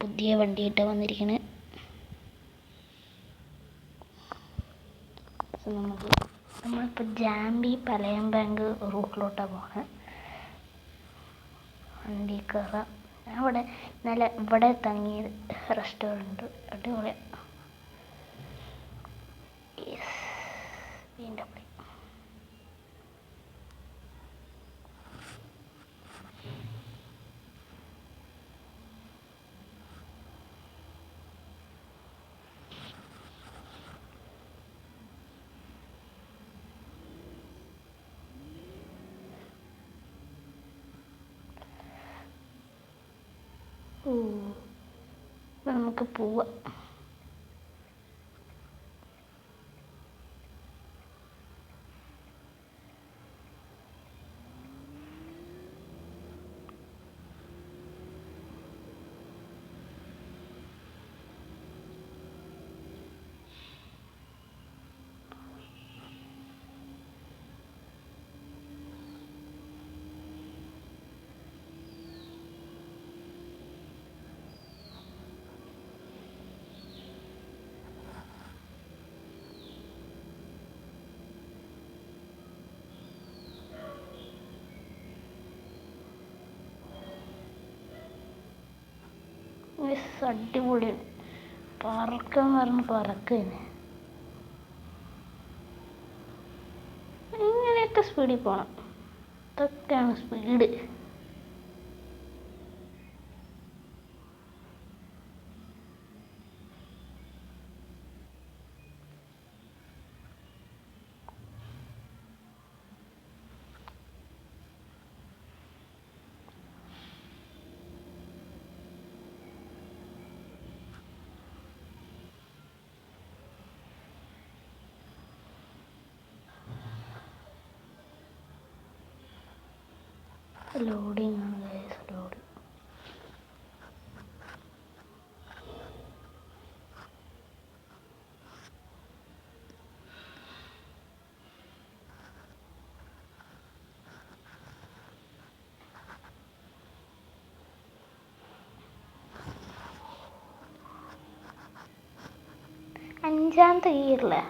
പുതിയ വണ്ടിയായിട്ട് വന്നിരിക്കുന്നത്. നമ്മളിപ്പോൾ ജാമ്പി പലയം ബാങ്ക് റൂട്ടിലോട്ടാണ് പോകുന്നത്. വണ്ടി കയറാം. അവിടെ ഇന്നലെ ഇവിടെ തങ്ങിയത് റെസ്റ്റോറൻറ്റ് അടിപൊളിയാണ്. വീണ്ടും നമുക്ക് പോവാം. അടിപൊളിയാണ്. പറക്കാന്ന് പറഞ്ഞ് പറക്കന്നെ. ഇങ്ങനെയൊക്കെ സ്പീഡിൽ പോകണം. ഇതൊക്കെയാണ് സ്പീഡ്. ലോഡിങ് ആണ് ഗൈസ്, ലോഡിങ്. അഞ്ചാമത്തെ ഗിയറിലെ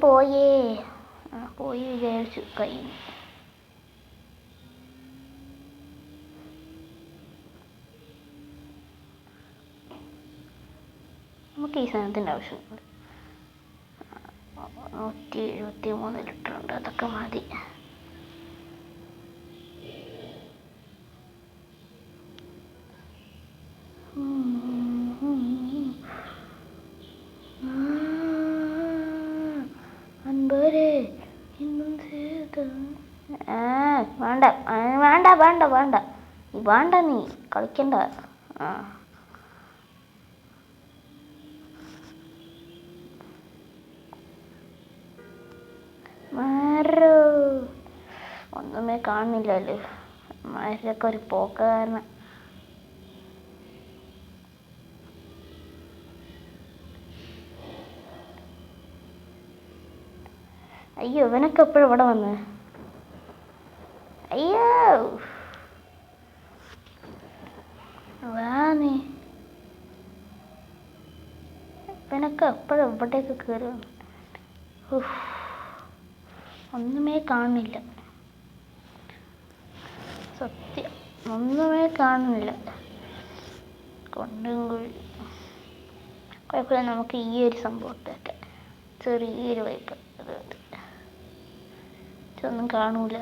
പോയേ പോയി വിചാരിച്ചു കഴിഞ്ഞു. നമുക്ക് ഈ സാധനത്തിൻ്റെ ആവശ്യമുണ്ട്. 173 ലിറ്റർ ഉണ്ട്, അതൊക്കെ മതി. വേണ്ട വേണ്ട വേണ്ട വേണ്ട വേണ്ട, നീ കളിക്കണ്ട. മാറോ, ഒന്നുമേ കാണുന്നില്ലല്ലോ. മാരൊക്കെ ഒരു പോക്ക് കാരണം. അയ്യോ, ഇവനൊക്കെ എപ്പോഴും ഇവിടെ വന്ന്. അയ്യോ വാ നീ. ഇവനൊക്കെ എപ്പോഴും ഇവിടേക്ക് കയറി വന്നു. ഒന്നുമേ കാണുന്നില്ല, സത്യം ഒന്നുമേ കാണുന്നില്ല. കൊണ്ടും കുഴി കുഴപ്പമില്ല, നമുക്ക് ഈ ഒരു സംഭവത്തൊക്കെ ചെറിയൊരു വൈപ്പ് ഒന്നും കാണൂല.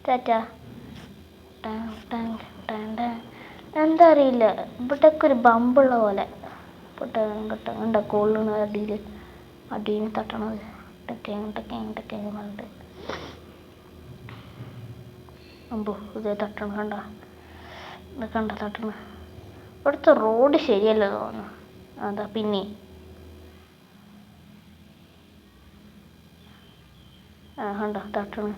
ടാറ്റാ. എന്താ അറിയില്ല, ഇവിടൊക്കെ ഒരു ബമ്പുള്ള പോലെ കണ്ട കോളിന് അടിയിൽ തട്ടണത് പറഞ്ഞിട്ട് അമ്പോ ഇതേ തട്ടണ കണ്ട തട്ടണ. ഇവിടുത്തെ റോഡ് ശരിയല്ല തോന്നുന്നു. അതാ പിന്നെ കണ്ട തട്ടണ.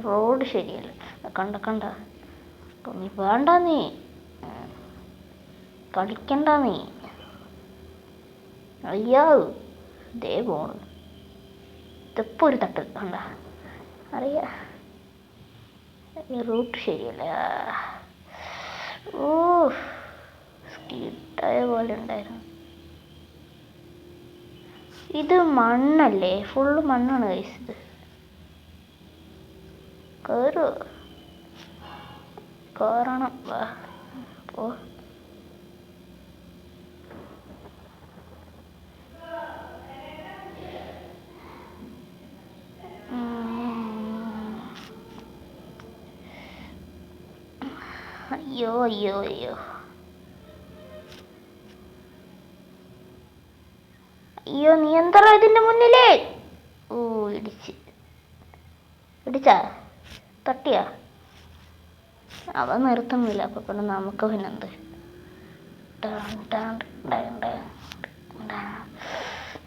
റോഡ് ശരിയല്ല. കണ്ട നീ വേണ്ട, നീ കളിക്കണ്ട, നീ അയ്യോ ദേ പോണു. ഇതിപ്പോൾ ഒരു തട്ട് കണ്ട അറിയാ. ഈ റൂട്ട് ശരിയല്ല. ഓ സ്കിഡായ പോലെ ഉണ്ടായിരുന്നു. ഇത് മണ്ണല്ലേ, ഫുള്ള് മണ്ണാണ് കഴിച്ചത്. കയറണം പോ. അയ്യോ അയ്യോ അയ്യോ അയ്യോ, നീ എന്താ ഇതിന്റെ മുന്നിലേ? ഓ ഇടിച്ചാ തട്ടിയാ? അവ നിർത്തുന്നില്ല. അപ്പൊ പിന്നെ നമുക്ക് പിന്നെന്ത്.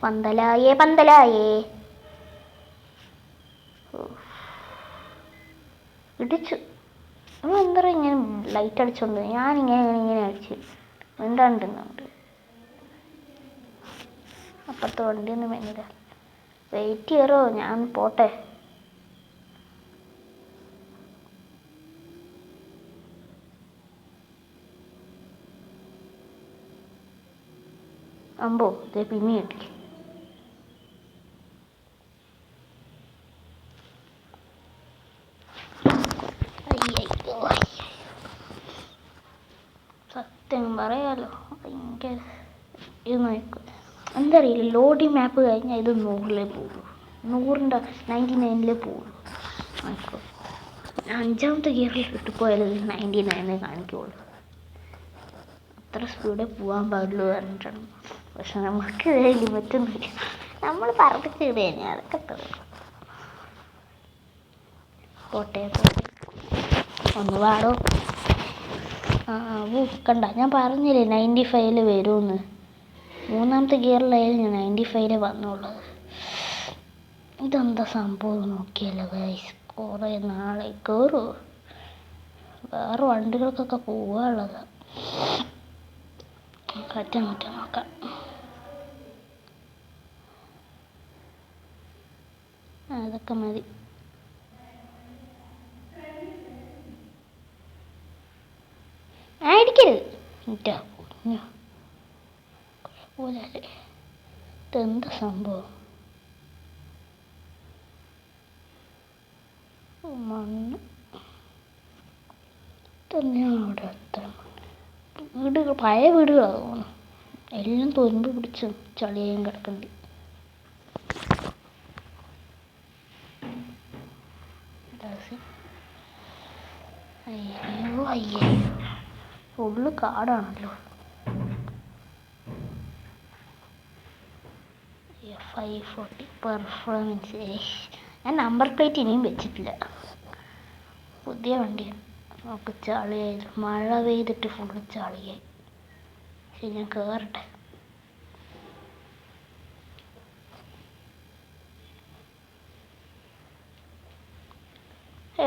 പന്തലായേ ഇടിച്ചു. എന്താ ഇങ്ങനെ ലൈറ്റ് അടിച്ചോണ്ട് ഞാനിങ്ങനെ അടിച്ച് മിണ്ടാണ്ടിരുന്നുണ്ട്. അപ്പുറത്തെ വണ്ടിയൊന്നും വേണ്ടില്ല. വെയിറ്റ് ചെയ്യറോ, ഞാൻ പോട്ടെ. അമ്പോ ഇതേ പിന്നെ കിട്ടി. സത്യം പറയാലോ, ഭയങ്കര ഇത് നോക്കും. എന്താ അറിയില്ല, ലോഡിങ് മാപ്പ് കഴിഞ്ഞാൽ ഇത് 100-ലേ പോകുള്ളൂ. 99-ലേ പോകുള്ളൂ. നോക്കോ, 5-ാമത്തെ ഗിയറിൽ കിട്ടിപ്പോയാൽ 99 കാണിക്കുള്ളൂ. അത്ര സ്പീഡിൽ പോകാൻ പാടുള്ളൂ പറഞ്ഞിട്ടാണ്. പക്ഷെ നമുക്ക് ലിമിറ്റൊന്നുമില്ല. നമ്മൾ പറഞ്ഞിട്ട് തന്നെ അതൊക്കെ തുടങ്ങും. പോട്ടെ ഒന്ന് പാടോ. കണ്ട, ഞാൻ പറഞ്ഞില്ലേ 95-ൽ വരുമെന്ന്. 3-ാമത്തെ ഗിയറിലായാലും ഞാൻ 95-ലേ വന്നുള്ളത്. ഇതെന്താ സംഭവം നോക്കിയല്ലോ ഗൈസ്. കുറേ നാളെ കയറുമോ? വേറെ വണ്ടികൾക്കൊക്കെ പോകാനുള്ളതാ. കറ്റ നോക്കാം. അതൊക്കെ മതി. ഇടിക്കരുത്. ഇതെന്താ സംഭവം? മണ്ണ് തന്നെയാണ് അവിടെ. അത്ര വീടുകൾ, പഴയ വീടുകളാണ് തോന്നുന്നു. എല്ലാം തുരുമ്പ് പിടിച്ചും ചളിയായും കിടക്കുന്നുണ്ട്. അയ്യോ ഫുള്ള് കാടാണല്ലോ. 540 പെർഫോമൻസ്. ഞാൻ നമ്പർ പ്ലേറ്റ് ഇനിയും വെച്ചിട്ടില്ല. പുതിയ വണ്ടിയാണ്. നമുക്ക് ചളിയായി, മഴ പെയ്തിട്ട് ഫുള്ള് ചളിയായി. ശരി, ഞാൻ കയറട്ടെ.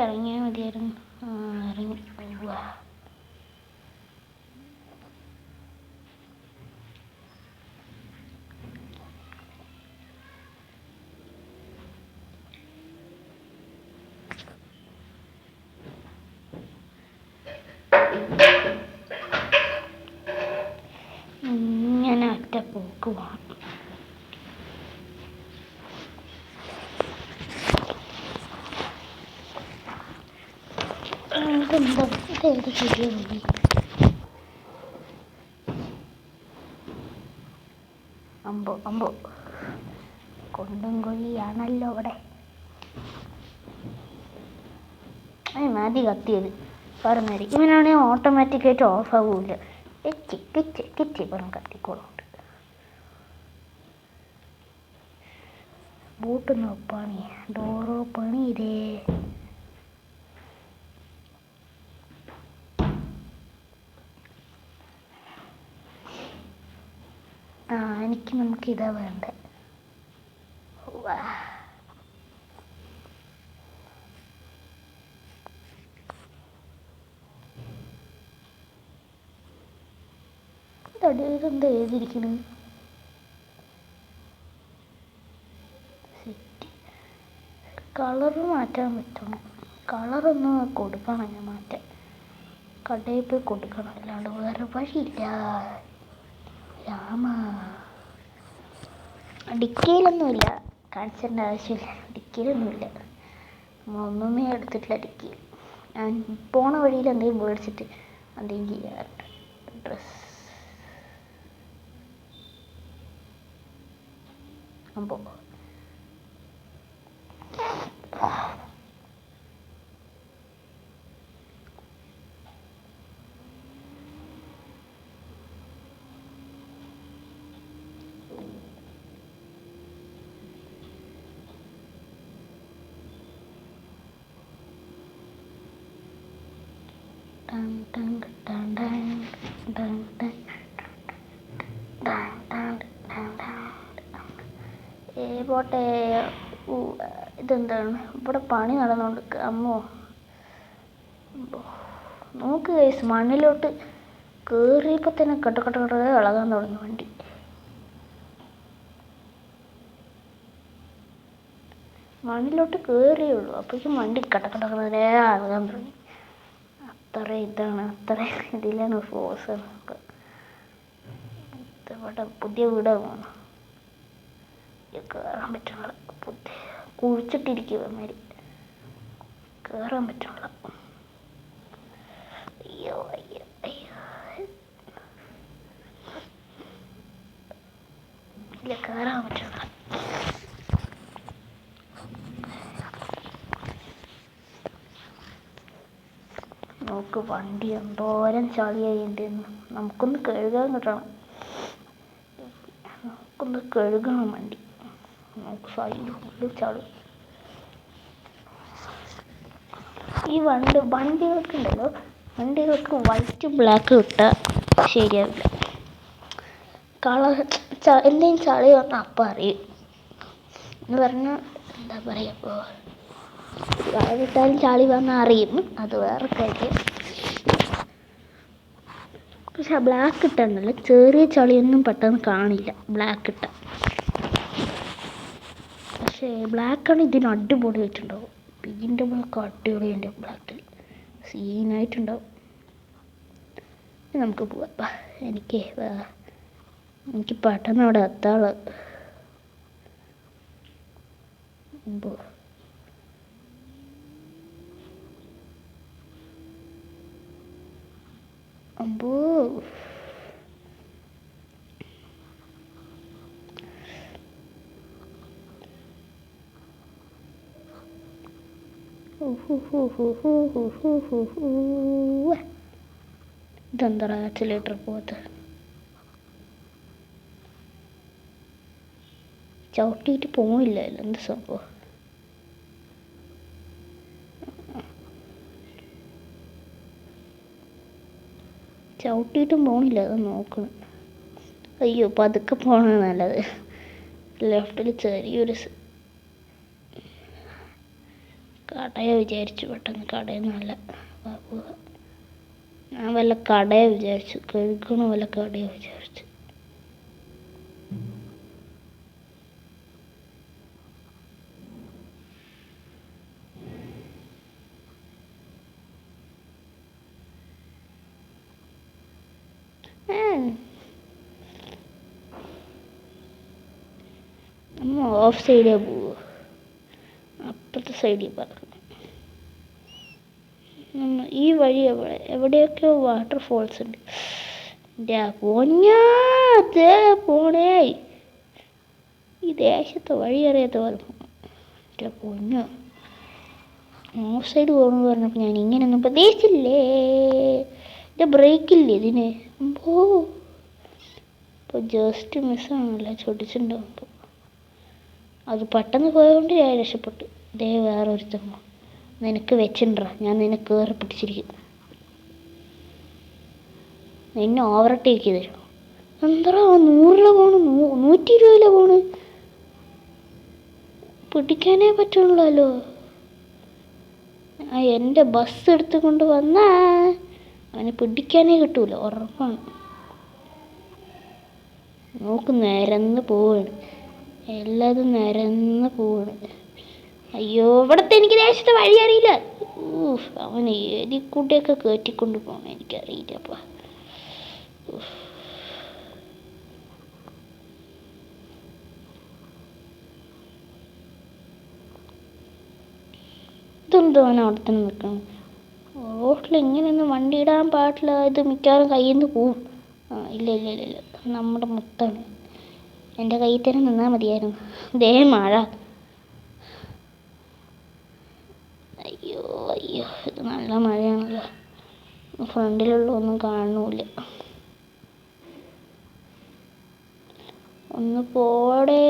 ഇറങ്ങിയാൽ മതിയായിരുന്നു. ഇറങ്ങി പോവുക. ഇങ്ങനെ ഒറ്റ പോക്ക് പോകണം. ഇതെന്താ, ഇതേത് ചെറിയ വഴി? അമ്പോ അമ്പോ, കൊണ്ടും കൊഴിയാണല്ലോ അവിടെ. മതി കത്തിയത്. പറഞ്ഞേരി ഇവനാണെങ്കിൽ ഓട്ടോമാറ്റിക്കായിട്ട് ഓഫ് ആവൂല. കിച്ചി കിച്ചി കിച്ചി പറഞ്ഞ് കത്തിക്കോളുണ്ട്. ബൂട്ടൊന്ന് പണി, ഡോറോ പണി ഇതേ. എനിക്ക് നമുക്കിതാ വേണ്ടേ. ഇതെന്താ എഴുതിയിരിക്കണ്? സെറ്റ് കളറ് മാറ്റാൻ പറ്റണം. കളറൊന്ന് കൊടുക്കണം, ഞാൻ മാറ്റാൻ കടയിൽ പോയി കൊടുക്കണം, അല്ലാണ്ട് വേറെ വഴിയില്ല. രാമ ഡിക്കിയിലൊന്നുമില്ല, കാണിച്ചേണ്ട ആവശ്യമില്ല. ഡിക്കിയിലൊന്നുമില്ല, ഒന്നുമേ എടുത്തിട്ടില്ല ഡിക്കിയിൽ. ഞാൻ പോണ വഴിയിൽ എന്തെങ്കിലും മേടിച്ചിട്ട് എന്തെങ്കിലും ചെയ്യാറുണ്ട്. ഡ്രസ്സ് അമ്പോ പോട്ടെ. ഇതെന്താണ് ഇവിടെ പണി നടന്നുകൊണ്ട്? അമ്മോ നോക്ക് ഗൈസ്, മണ്ണിലോട്ട് കയറിയപ്പോൾ തന്നെ കട്ട ഇളകാൻ തുടങ്ങി വണ്ടി. മണ്ണിലോട്ട് കയറിയേ ഉള്ളൂ, അപ്പോഴേക്കും വണ്ടി കട്ട ഇളകാൻ തുടങ്ങി. അത്ര ഇതിലാണ് ഫോഴ്സ്. ഇവിടെ പുതിയ വീടാണ് പോകണം, കയറാൻ പറ്റുള്ള. കുഴിച്ചിട്ടിരിക്കുക മാതിരി കയറാൻ പറ്റുള്ള. അയ്യോ അയ്യോ അയ്യോ, ഇല്ല കയറാൻ പറ്റുള്ള. നോക്ക് വണ്ടി എന്തോരം ചളിയായിട്ടുണ്ടെന്ന്. നമുക്കൊന്ന് കഴുകാൻ കിട്ടണം, നമുക്കൊന്ന് കഴുകണം വണ്ടി. നമുക്ക് സൈഡ് ഫുള്ള് ചളി. ഈ വണ്ടികൾക്കുണ്ടല്ലോ, വണ്ടികൾക്ക് വൈറ്റ് ബ്ലാക്ക് ഇട്ടാൽ ശരിയാവില്ല. കളർ എന്തെങ്കിലും ചളി വന്നാൽ അപ്പം അറിയും എന്ന് പറഞ്ഞാൽ എന്താ പറയുക. ഇപ്പോൾ കളറിട്ടാലും ചളി വന്നാൽ അറിയും, അത് വേറെ കാര്യം. പക്ഷെ ബ്ലാക്ക് ഇട്ടുണ്ടല്ലോ, ചെറിയ ചളിയൊന്നും പെട്ടെന്ന് കാണില്ല ബ്ലാക്ക് ഇട്ട. പക്ഷേ ബ്ലാക്കാണ് ഇതിന് അടിപൊളിയായിട്ടുണ്ടാവും. ഇതിൻ്റെ ബ്ലാക്ക് അടിപൊളിയുണ്ട്, ബ്ലാക്കിൽ സീനായിട്ടുണ്ടാവും. നമുക്ക് പോവാം. എനിക്ക് പെട്ടെന്ന് അവിടെ എത്താള്. അമ്പോ ഇതെന്താ ആക്സിലേറ്റർ പോകാത്ത? ചവിട്ടിയിട്ട് പോണില്ലല്ലോ, എന്ത് സംഭവം? ചവിട്ടിയിട്ടും പോണില്ല, അത് നോക്കണം. അയ്യോ, പതുക്കെ പോകണ നല്ലത്. ലെഫ്റ്റിൽ ചെറിയൊരു കടയെ വിചാരിച്ചു, പെട്ടെന്ന് കടയിൽ നല്ല ഞാൻ വല്ല കടയെ വിചാരിച്ചു, കഴുകണ വല്ല കടയെ വിചാരിച്ചു. നമ്മൾ ഓഫ് സൈഡേ പോവുക, അപ്പുറത്തെ സൈഡിൽ പറഞ്ഞു. ഈ വഴി എവിടെയൊക്കെയോ വാട്ടർഫോൾസ് ഉണ്ട്. പോണേ ഈ ദേശത്ത് വഴി അറിയാത്ത പോലെ പൊന്നു ഓഫ് സൈഡ് പോകണമെന്ന് പറഞ്ഞപ്പോൾ ഞാൻ ഇങ്ങനെയൊന്നും പ്രതീക്ഷിച്ചില്ലേ. ഇത് ബ്രേക്കില്ലേ ഇതിന്? ഇപ്പോൾ ജസ്റ്റ് മിസ്സാണല്ലോ, ചൊടിച്ചിട്ടുണ്ടാകുമ്പോൾ. അത് പെട്ടെന്ന് പോയതുകൊണ്ട് ഞാൻ രക്ഷപ്പെട്ടു. ഇതേ വേറൊരുത്തം നിനക്ക് വെച്ചിട്ടുണ്ടാ, ഞാൻ നിനക്ക് കയറി പിടിച്ചിരിക്കും. നിന്നെ ഓവർടേക്ക് ചെയ്ത് തരും. എന്താ 100 പോണ്, 120 പോണ്? പിടിക്കാനേ പറ്റുള്ളല്ലോ. എൻ്റെ ബസ് എടുത്തുകൊണ്ട് വന്നാ അവനെ പിടിക്കാനേ കിട്ടൂല, ഉറപ്പാണ്. നോക്ക് നിരന്ന് പോവാണ്, എല്ലാതും നിരന്ന് പോവാണ്. അയ്യോ, ഇവിടുത്തെ എനിക്ക് ദേശത്തെ വഴി അറിയില്ല. അവനെ ഏതിക്കൂട്ടിയൊക്കെ കയറ്റിക്കൊണ്ട് പോകണം എനിക്കറിയില്ലപ്പാ. ഇതെന്തോ അവൻ അവിടെ തന്നെ നിൽക്കണം. റോട്ടിൽ ഇങ്ങനെയൊന്നും വണ്ടി ഇടാൻ പാടില്ല, ഇത് മിക്കവാറും കയ്യിൽ നിന്ന് പോവും. ഇല്ല ഇല്ല ഇല്ല ഇല്ല, നമ്മുടെ മുത്താണ്. എൻ്റെ കയ്യിൽ തന്നെ നിന്നാൽ മതിയായിരുന്നു. ദേ മഴ. അയ്യോ അയ്യോ, ഇത് നല്ല മഴയാണല്ലോ. ഫ്രണ്ടിലുള്ള ഒന്നും കാണുന്നില്ല. ഒന്ന് പോടേ.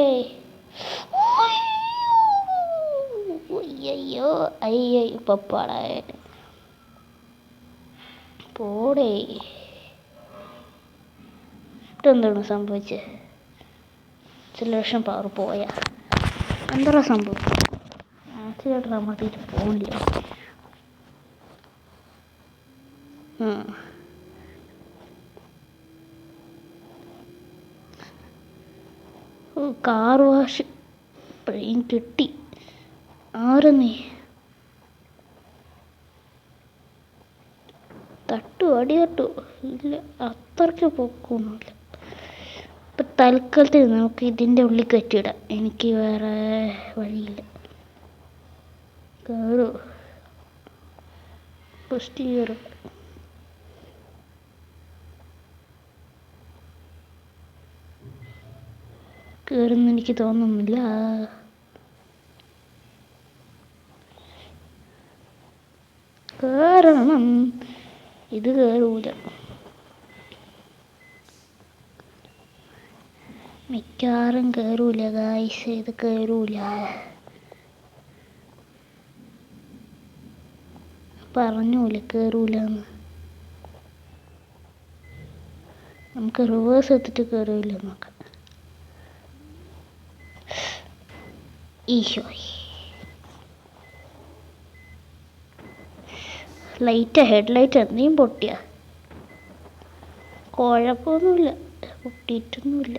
അയ്യോ അയ്യോ, പപ്പാടേ പോടേ. ഇതെന്താണ് സംഭവിച്ചത്? ചില ലക്ഷം പവർ പോയാ എന്താ സംഭവിച്ചത്? ആക്സിഡൻ്റ് ആകുമ്പോഴത്തേക്ക് പോണില്ല. കാർ വാഷ് പെയിൻ കിട്ടി. ആര് നീ? തട്ടു അടി തട്ടു? ഇല്ല, അത്രയ്ക്ക് പൊക്കൊന്നുമില്ല. ഇപ്പം തൽക്കാലത്തിൽ നമുക്ക് ഇതിൻ്റെ ഉള്ളിൽ കെട്ടിയിടാം. എനിക്ക് വേറെ വഴിയില്ല. കയറൂ, ഫസ്റ്റ് കയറും. കയറുമെന്ന് എനിക്ക് തോന്നുന്നില്ല. കയറണം, ഇത് കയറൂല. മിക്കവാറും കയറൂല ഗായ്സ്, ഇത് കയറൂല. പറഞ്ഞൂല കയറൂലെന്ന്. നമുക്ക് റിവേഴ്സ് എടുത്തിട്ട് കയറില്ല നോക്കാം. ഈശോ, ലൈറ്റ് ഹെഡ്ലൈറ്റ് എന്തെങ്കിലും പൊട്ടിയ? കുഴപ്പമൊന്നുമില്ല, പൊട്ടിയിട്ടൊന്നുമില്ല.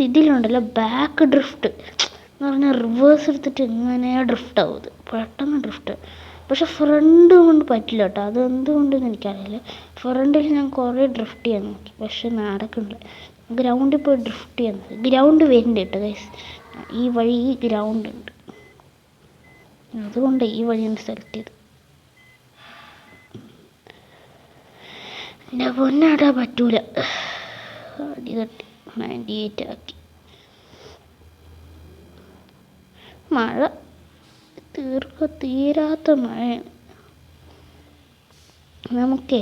ഇതിലുണ്ടല്ലോ ബാക്ക് ഡ്രിഫ്റ്റ് എന്ന് പറഞ്ഞാൽ റിവേഴ്സ് എടുത്തിട്ട് ഇങ്ങനെ ഡ്രിഫ്റ്റ് ആവും. ഇത് പെട്ടെന്ന് ഡ്രിഫ്റ്റ്. പക്ഷെ ഫ്രണ്ട് കൊണ്ട് പറ്റില്ല കേട്ടോ, അത് എന്തുകൊണ്ടെന്ന് എനിക്കറിയില്ല. ഫ്രണ്ടിൽ ഞാൻ കുറേ ഡ്രിഫ്റ്റ് ചെയ്യാൻ നോക്കി, പക്ഷെ നടക്കുന്നില്ല. ഗ്രൗണ്ടിൽ പോയി ഡ്രിഫ്റ്റ് ചെയ്യാൻ നോക്കി. ഗ്രൗണ്ട് വരുന്നുണ്ട് കേട്ടോ ഗൈസ്, ഈ വഴി ഗ്രൗണ്ട് ഉണ്ട്, അതുകൊണ്ട് ഈ വഴിയാണ് സെലക്ട് ചെയ്തത്. എൻ്റെ പൊന്നാടാ പറ്റൂല. അടി തട്ടി 98 ആക്കി. മഴ തീരാത്ത മഴയാണ്. നമുക്ക്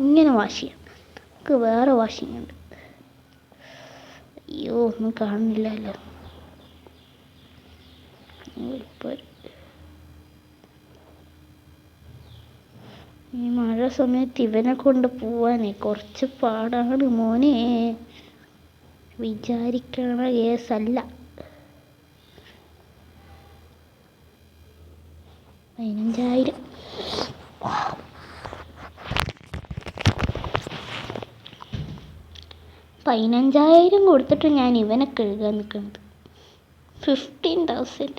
ഇങ്ങനെ വാഷ് ചെയ്യാം. നമുക്ക് വേറെ വാഷിംഗ് ഉണ്ട്. അയ്യോ, ഒന്നും കാണുന്നില്ലല്ലോ. ഈ മഴ സമയത്ത് ഇവനെ കൊണ്ട് പോവാനേ കുറച്ച് പാടാണ് മോനെ. വിചാരിക്കണ കേസല്ല. 15,000. കൊടുത്തിട്ട് ഞാൻ ഇവനെ കഴുകാൻ നിൽക്കുന്നത്. 15,000.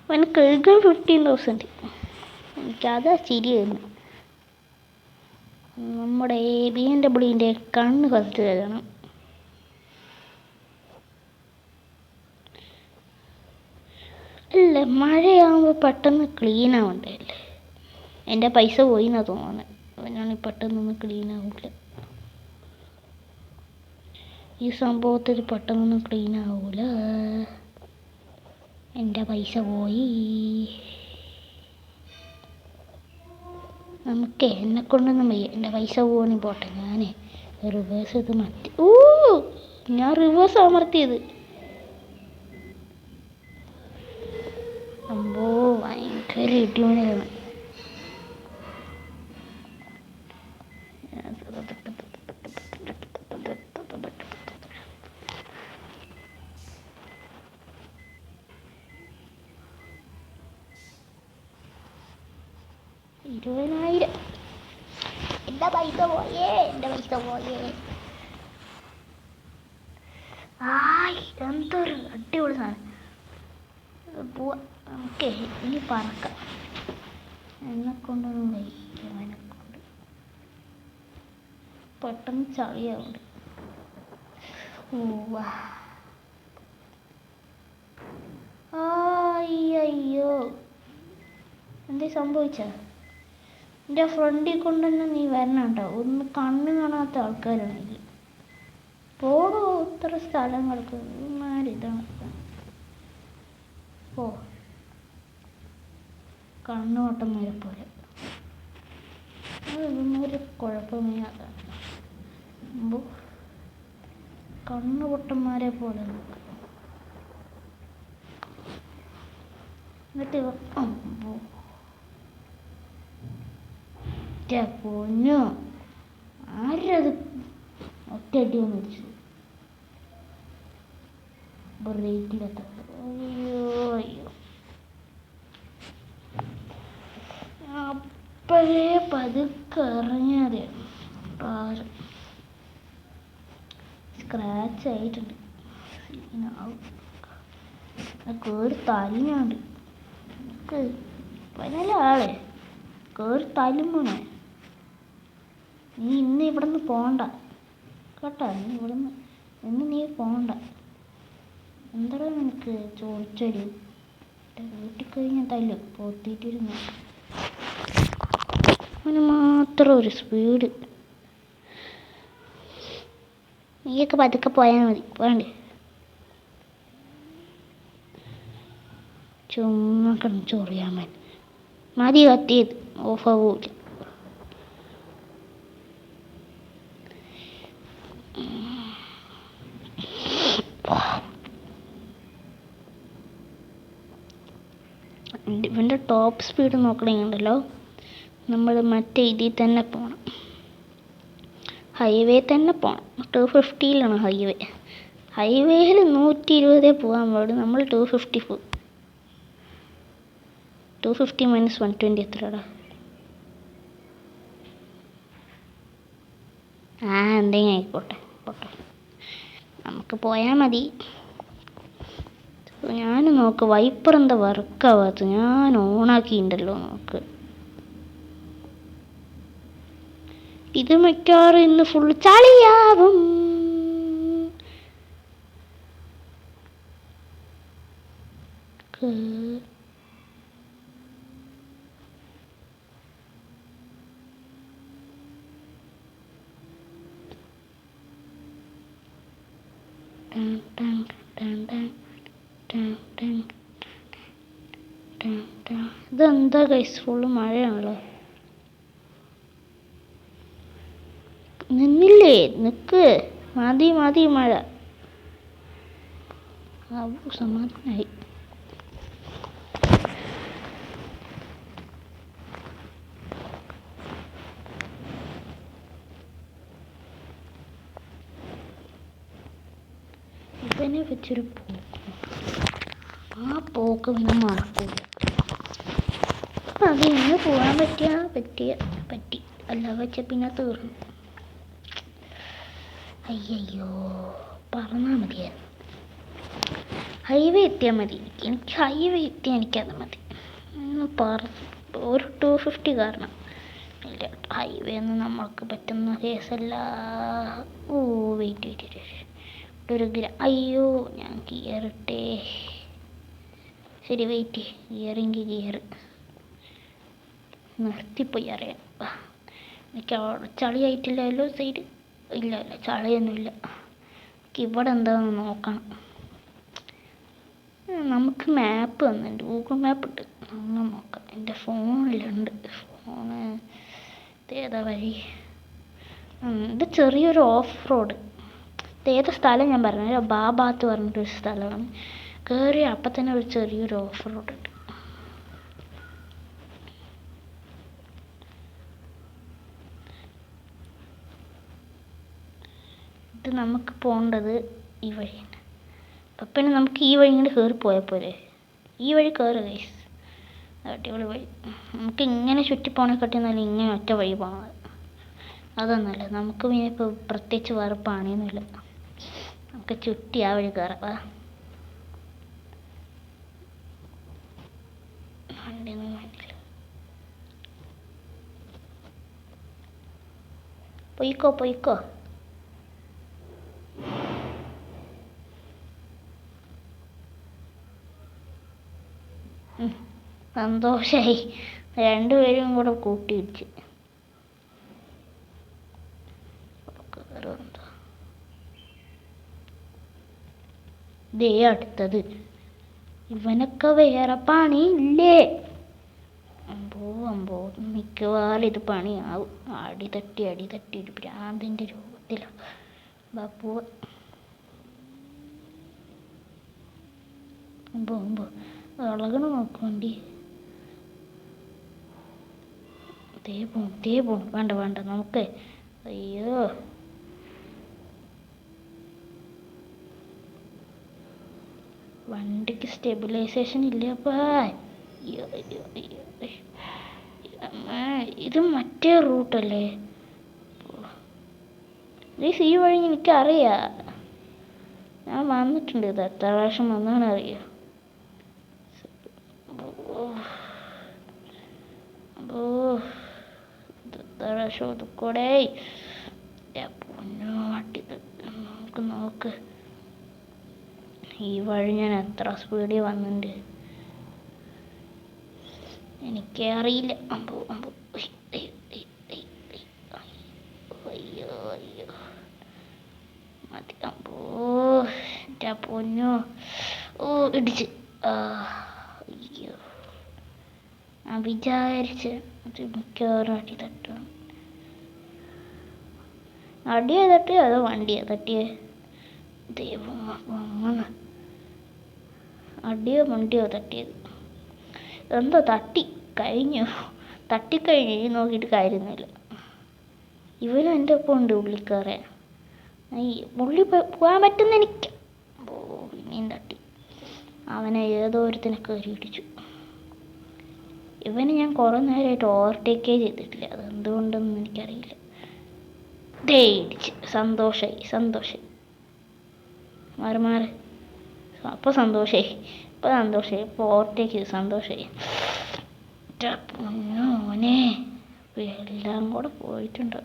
ഇവനെ കഴുകാൻ 15,000. എനിക്കതാ ചിരി വരുന്നു. നമ്മുടെ BMW കണ്ണ് ഫസ്റ്റ് കഴുകണം. അല്ല, മഴയാകുമ്പോൾ പെട്ടെന്ന് ക്ലീൻ ആവണ്ടല്ലേ. എൻ്റെ പൈസ പോയി എന്നാണ് തോന്നുന്നത്. അവനാണ് പെട്ടെന്നൊന്നും ക്ലീൻ ആവില്ല. ഈ സംഭവത്തിൽ പെട്ടെന്നൊന്നും ക്ലീൻ ആവൂല. എൻ്റെ പൈസ പോയി. നമുക്കേ എന്നെക്കൊണ്ടൊന്നും വയ്യ. എൻ്റെ പൈസ പോകണി പോട്ടെ. ഞാൻ റിവേഴ്സ് ഇത് മതി. ഞാൻ റിവേഴ്സ് അമർത്തിയത്. സംഭവം ഭയങ്കര ഇടിമണിയാണ്. $20,000. എൻ്റെ പൈസ പോയേ. എന്തൊരു അടിപൊളി സാധനം. പോവാ നമുക്കേ ഇനി പറക്കാം. എന്നെക്കൊണ്ടൊന്നും വയ്യ. എന്നെക്കൊണ്ട് പെട്ടെന്ന് ചളിയാവുണ്ട്. അയ്യോ, എന്തേ സംഭവിച്ച? എൻ്റെ ഫ്രണ്ടിൽ കൊണ്ട് തന്നെ നീ വരണം കേട്ടോ. ഒന്ന് കണ്ണ് കാണാത്ത ആൾക്കാരാണെങ്കിൽ പോടോ. ഇത്ര സ്ഥലങ്ങൾക്ക് ഇതാണ്. കണ്ണുവട്ടന്മാരെ പോലെ. ഇതൊന്നൊരു കുഴപ്പമേ അതാണ്. കണ്ണുപൊട്ടന്മാരെ പോലെ എന്നിട്ട് പൊന്നു ആരത് ഒറ്റയടി മരിച്ചു. ബ്രേക്കിലെത്ത. അയ്യോ അപ്പോഴേ പതുക്കെ ഇറങ്ങിയാതെ. സ്ക്രാച്ച് ആയിട്ടുണ്ട്. കേറി തലിഞ്ഞുണ്ട്. പതിനാല് ആളെ കേറി തല്ലുമ്പോണേ. നീ ഇന്ന് ഇവിടെ നിന്ന് പോണ്ട കേട്ടോ. നീ പോണ്ട. എന്താ നിനക്ക് ചോദിച്ചൊരു വീട്ടിൽ കഴിഞ്ഞാൽ തല്ലും പൊത്തിയിട്ടിരുന്നു. അവന് മാത്രം ഒരു സ്പീഡ്. നീയൊക്കെ പതുക്കെ പോയാൽ മതി. വേണ്ടേ ചുമ്മാ കിടന്ന് ചൊറിയാൻ മതി. കത്തിയത് ഓഫാവൂല. ഇവൻ്റെ ടോപ്പ് സ്പീഡ് നോക്കണമെങ്കിലോ നമ്മൾ മറ്റേ ഇതിൽ തന്നെ പോകണം. ഹൈവേ തന്നെ പോകണം. 250 ഹൈവേയിൽ 120 പോകാൻ പാടും. നമ്മൾ 250 പോകും. 250 - 120 എത്രടാ? എന്തെങ്കിലും ആയിക്കോട്ടെ. നമുക്ക് പോയാൽ മതി. ഞാൻ നോക്ക് വൈപ്പർ എന്താ വർക്കാവാത്ത. ഞാൻ ഓണാക്കിയിട്ടുണ്ടല്ലോ. നോക്ക് ഇത് മിക്കവാറും ഇന്ന് ഫുള്ള് ചളിയാവും. ഇതെന്താ ഗൈസ് ഫുള്ള് മഴയാണല്ലോ. നിന്നില്ലേ? നിക്ക്. മതി മഴ. സമാധാനായി. ഇവനെ വെച്ചൊരു പോക്ക്. ആ പോക്ക് പിന്നെ മറക്കൂല. അത് ഇന്ന് പോകാൻ പറ്റി. അല്ല വെച്ച പിന്നെ തീർന്നു. അയ്യോ പറഞ്ഞാൽ മതിയായിരുന്നു. ഹൈവേ എത്തിയാൽ മതി. എനിക്ക് ഹൈവേ എത്തിയാൽ എനിക്കത് മതി. ഒരു 250 കാരണം ഇല്ല. ഹൈവേ ഒന്നും നമ്മൾക്ക് പറ്റുന്ന കേസല്ല. വെയിറ്റ് ഒരു അയ്യോ ഞാൻ ഗിയറിട്ടേ. ശരി വെയിറ്റ്. ഗിയർ നിർത്തിപ്പോയി അറിയാം. എനിക്ക് ചളിയായിട്ടില്ലല്ലോ സൈഡ്. ഇല്ല ചളിയൊന്നുമില്ല. ഇവിടെ എന്താണെന്ന് നോക്കണം. നമുക്ക് മാപ്പ് തന്നിട്ടുണ്ട്, ഗൂഗിൾ മാപ്പ് ഉണ്ട്, അങ്ങനെ നോക്കാം. എൻ്റെ ഫോണിലുണ്ട്. ഫോണ് ഏതാ വഴി? ഇത് ചെറിയൊരു ഓഫ് റോഡ്. ഏതാ സ്ഥലം ഞാൻ പറഞ്ഞു, ബാബാത്ത് പറഞ്ഞിട്ടൊരു സ്ഥലമാണ്. കയറി അപ്പം തന്നെ ഒരു ചെറിയൊരു ഓഫ് റോഡ് ഉണ്ട്. ഇത് നമുക്ക് പോകേണ്ടത് ഈ വഴിയാണ്. അപ്പം പിന്നെ നമുക്ക് ഈ വഴി ഇങ്ങനെ കയറി പോയാൽ പോരെ. ഈ വഴി കയറുക ഗൈസ്, അടിപൊളി വഴി. നമുക്ക് ഇങ്ങനെ ചുറ്റി പോകണേക്കാട്ടി നല്ല ഇങ്ങനെ ഒറ്റ വഴി പോകണത്, അതൊന്നുമല്ല. നമുക്ക് പിന്നെ ഇപ്പോൾ പ്രത്യേകിച്ച് വേറെ പണിയൊന്നുമില്ല. നമുക്ക് ചുറ്റി ആ വഴി കയറാം. വണ്ടിയൊന്നും വേണ്ടില്ല. പൊയ്ക്കോ. സന്തോഷായി, രണ്ടുപേരും കൂടെ കൂട്ടിയിടിച്ച്. ദേ അടുത്തത്. ഇവനൊക്കെ വേറെ പണി ഇല്ലേ? അമ്പോ മിക്കവാറും ഇത് പണിയാവും. അടി തട്ടി ഒരു ഭ്രാന്തിൻ്റെ രൂപത്തിലാണ് ബാപ്പു. അമ്പോ ഇളകണ നോക്കുവണ്ടി. ദേ പോണു. വേണ്ട നമുക്ക്. അയ്യോ, വണ്ടിക്ക് സ്റ്റെബിലൈസേഷൻ ഇല്ലപ്പാ. അയ്യോ ഇത് മറ്റേ റൂട്ടല്ലേ? ഈ വഴി എനിക്കറിയാം, ഞാൻ വന്നിട്ടുണ്ട്. ഇത് എത്ര പ്രാവശ്യം വന്നാണ് അറിയാം. കൂടെ നോക്ക്. ഈ വഴി ഞാൻ എത്ര സ്പീഡിൽ വന്നിട്ടുണ്ട് എനിക്കേ അറിയില്ല. അമ്പോ അയ്യോ മതി. അമ്പോ എൻ്റെ പൊന്നോ. ഇടിച്ച്. അയ്യോ, ഞാൻ വിചാരിച്ച് മിക്കവാറും അടി തട്ടും. അടിയെ തട്ടിയോ അതോ വണ്ടിയെ തട്ടിയേ? ദൈവം, അങ്ങനെ അടിയോ വണ്ടിയോ തട്ടിയത്? എന്തോ തട്ടിക്കഴിഞ്ഞു. ഈ നോക്കിയിട്ട് കാര്യമൊന്നുമില്ല. ഇവനും എൻ്റെ ഒപ്പം ഉണ്ട് ഉള്ളിക്കയറാൻ. ഉള്ളി പോകാൻ പറ്റുന്ന എനിക്ക്. പിന്നെയും തട്ടി. അവനെ ഏതോ ഒരുത്തിനെ കയറി ഇടിച്ചു. ഇവന് ഞാൻ കുറേ നേരമായിട്ട് ഓവർടേക്കേ ചെയ്തിട്ടില്ല, അതെന്തുകൊണ്ടൊന്നും എനിക്കറിയില്ല. ദേ ഇടിച്ച്. സന്തോഷമായി. മാറി. അപ്പോൾ സന്തോഷമായി. ഇപ്പോൾ ഓവർടേക്ക് ചെയ്ത് സന്തോഷമായി. മോനെ എല്ലാം കൂടെ പോയിട്ടുണ്ട്.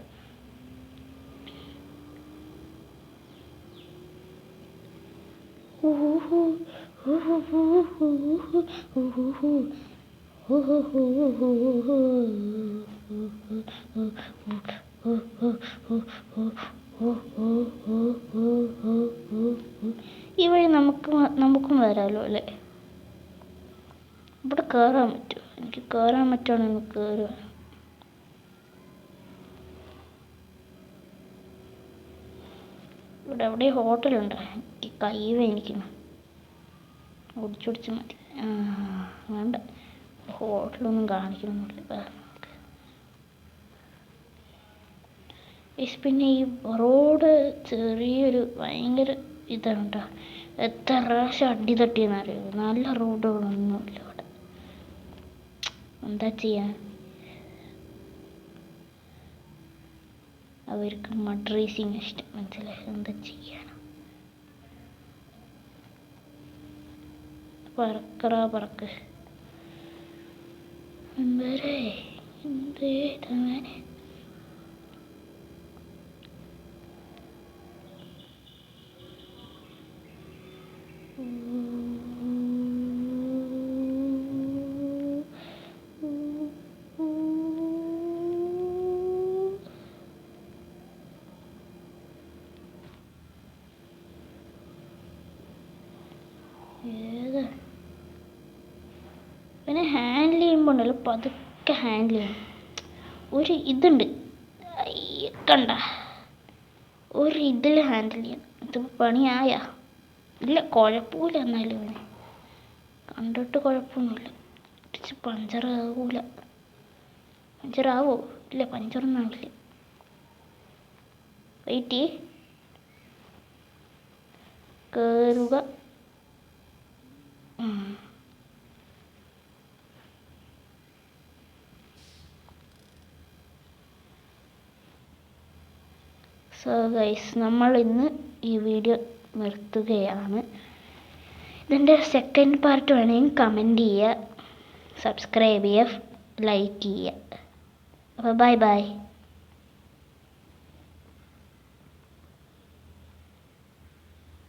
ഈ വഴി നമുക്കും വരാമല്ലോ അല്ലേ? ഇവിടെ കയറാൻ പറ്റുമോ? എനിക്ക് കയറാൻ പറ്റുവാണെങ്കിൽ കയറുക. ഇവിടെ എവിടെ ഹോട്ടലുണ്ടോ? എനിക്ക് കൈ വേനിക്കുന്നു. ഒടിച്ചൊടിച്ച് മതി. വേണ്ട, ഹോട്ടലൊന്നും കാണിക്കണമെന്നില്ല. പിന്നെ ഈ റോഡ് ചെറിയൊരു ഭയങ്കര ഇതാണ് കേട്ടോ. എത്ര പ്രാവശ്യം അടി തട്ടിയെന്നറിയോ? നല്ല റോഡുകളൊന്നുമില്ല ഇവിടെ. എന്താ ചെയ്യാൻ? അവർക്ക് മഡ് റേസിങ് ഇഷ്ടം, മനസ്സിലായി? എന്താ ചെയ്യാൻ? പറക്ക് എന്തേ തന്നെ. ഉണ്ടല്ലോ പതുക്കെ ഹാൻഡിൽ ചെയ്യണം. ഒരു ഇതുണ്ട് കണ്ട, ഒരു ഇതിൽ ഹാൻഡിൽ ചെയ്യണം. ഇത് പണിയായ ഇല്ല, കുഴപ്പമില്ല. എന്നാലും അവന് കണ്ടിട്ട് കുഴപ്പമൊന്നുമില്ല. പഞ്ചറാവൂല. പഞ്ചറാവോ? ഇല്ല, പഞ്ചറൊന്നും ആവില്ല. വെയിറ്റ് കയറുക. സോ ഗൈസ്, നമ്മൾ ഇന്ന് ഈ വീഡിയോ നിർത്തുകയാണ്. ഇതിൻ്റെ സെക്കൻഡ് പാർട്ട് വേണമെങ്കിൽ കമൻറ്റ് ചെയ്യുക, സബ്സ്ക്രൈബ് ചെയ്യുക, ലൈക്ക് ചെയ്യുക. അപ്പോൾ ബൈ ബൈ.